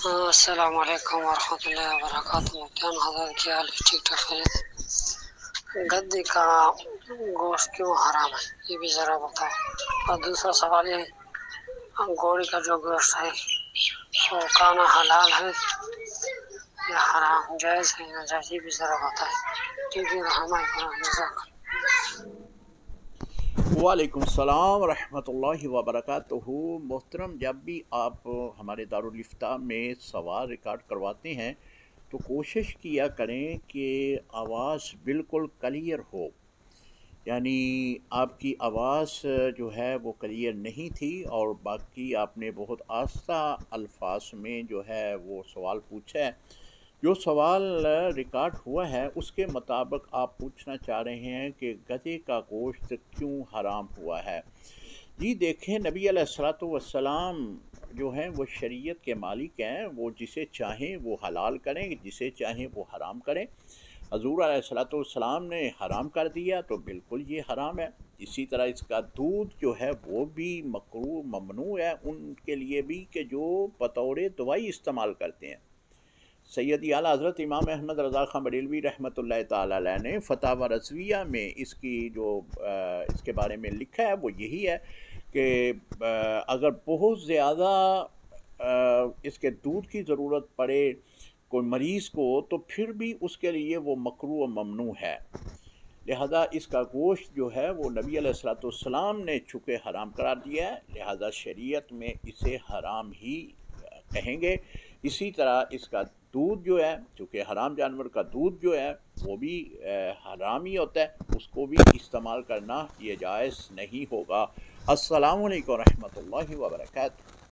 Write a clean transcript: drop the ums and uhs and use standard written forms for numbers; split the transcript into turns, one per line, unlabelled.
السلام علیکم ورحمۃ اللہ وبرکاتہ۔ مفتیان حضرت کیا حال ہے؟ ٹھیک ٹھاک خیریت؟ گدے کا گوشت کیوں حرام ہے یہ بھی ذرا بتاؤ۔ اور دوسرا سوال یہ ہے، گھوڑے کا جو گوشت ہے وہ کھانا حلال ہے یا حرام، جائز ہے یا ناجائز، یہ بھی ذرا بتائیں۔ ٹھیک ہے، ہمارے جزاک۔
وعلیکم السلام ورحمۃ اللہ وبرکاتہ۔ محترم، جب بھی آپ ہمارے دارالفتہ میں سوال ریکارڈ کرواتے ہیں تو کوشش کیا کریں کہ آواز بالکل کلیئر ہو، یعنی آپ کی آواز جو ہے وہ کلیئر نہیں تھی، اور باقی آپ نے بہت آہستہ الفاظ میں جو ہے وہ سوال پوچھا ہے۔ جو سوال ریکارڈ ہوا ہے اس کے مطابق آپ پوچھنا چاہ رہے ہیں کہ گدھے کا گوشت کیوں حرام ہوا ہے۔ جی دیکھیں، نبی علیہ الصلوۃ والسلام جو ہیں وہ شریعت کے مالک ہیں، وہ جسے چاہیں وہ حلال کریں، جسے چاہیں وہ حرام کریں۔ حضور علیہ الصلوۃ والسلام نے حرام کر دیا تو بالکل یہ حرام ہے۔ اسی طرح اس کا دودھ جو ہے وہ بھی مکروہ ممنوع ہے ان کے لیے بھی کہ جو بطور دوائی استعمال کرتے ہیں۔ سیدی اعلیٰ حضرت امام احمد رضا خان بریلوی رحمۃ اللہ تعالیٰ علیہ نے فتاوی رضویہ میں اس کی جو اس کے بارے میں لکھا ہے وہ یہی ہے کہ اگر بہت زیادہ اس کے دودھ کی ضرورت پڑے کوئی مریض کو تو پھر بھی اس کے لیے وہ مکروہ و ممنوع ہے۔ لہذا اس کا گوشت جو ہے وہ نبی علیہ الصلوۃ والسلام نے چونکہ حرام قرار دیا ہے، لہذا شریعت میں اسے حرام ہی کہیں گے۔ اسی طرح اس کا دودھ جو ہے، چونکہ حرام جانور کا دودھ جو ہے وہ بھی حرام ہی ہوتا ہے، اس کو بھی استعمال کرنا یہ جائز نہیں ہوگا۔ السلام علیکم ورحمۃ اللہ وبرکاتہ۔